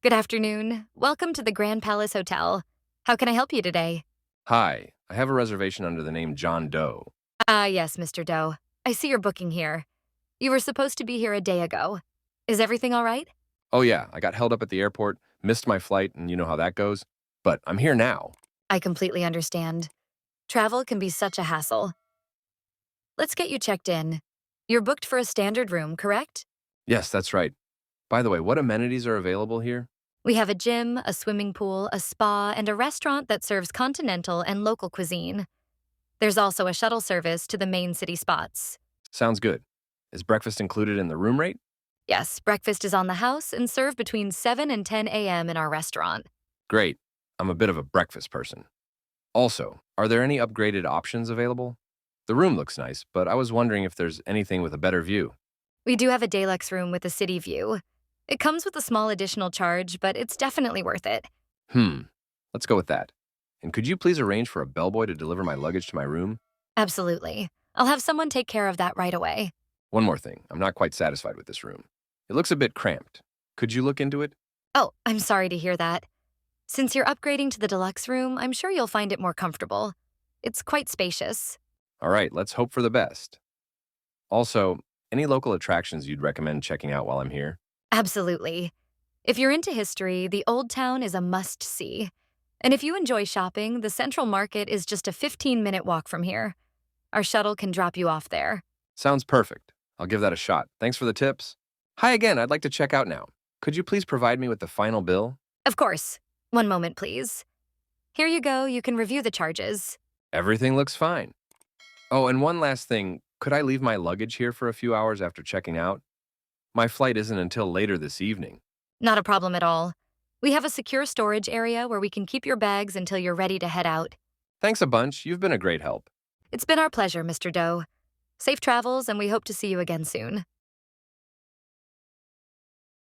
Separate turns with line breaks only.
Good afternoon. Welcome to the Grand Palace Hotel. How can I help you today?
Hi, I have a reservation under the name John Doe.
Yes, Mr. Doe. I see your booking here. You were supposed to be here a day ago. Is everything all right?
Oh, yeah, I got held up at the airport, missed my flight, and you know how that goes. But I'm here now.
I completely understand. Travel can be such a hassle. Let's get you checked in. You're booked for a standard room, correct?
Yes, that's right. By the way, what amenities are available here?
We have a gym, a swimming pool, a spa, and a restaurant that serves continental and local cuisine. There's also a shuttle service to the main city spots.
Sounds good. Is breakfast included in the room rate?
Yes, breakfast is on the house and served between 7 and 10 a.m. in our restaurant.
Great. I'm a bit of a breakfast person. Also, are there any upgraded options available? The room looks nice, but I was wondering if there's anything with a better view.
We do have a deluxe room with a city view. It comes with a small additional charge, but it's definitely worth it.
Hmm, let's go with that. And could you please arrange for a bellboy to deliver my luggage to my room?
Absolutely. I'll have someone take care of that right away.
One more thing, I'm not quite satisfied with this room. It looks a bit cramped. Could you look into it?
Oh, I'm sorry to hear that. Since you're upgrading to the deluxe room, I'm sure you'll find it more comfortable. It's quite spacious.
All right, let's hope for the best. Also, any local attractions you'd recommend checking out while I'm here?
Absolutely. If you're into history, the Old Town is a must-see. And if you enjoy shopping, the Central Market is just a 15-minute walk from here. Our shuttle can drop you off there.
Sounds perfect. I'll give that a shot. Thanks for the tips. Hi again, I'd like to check out now. Could you please provide me with the final bill?
Of course. One moment, please. Here you go. You can review the charges.
Everything looks fine. Oh, and one last thing. Could I leave my luggage here for a few hours after checking out? My flight isn't until later this evening.
Not a problem at all. We have a secure storage area where we can keep your bags until you're ready to head out.
Thanks a bunch. You've been a great help.
It's been our pleasure, Mr. Doe. Safe travels, and we hope to see you again soon.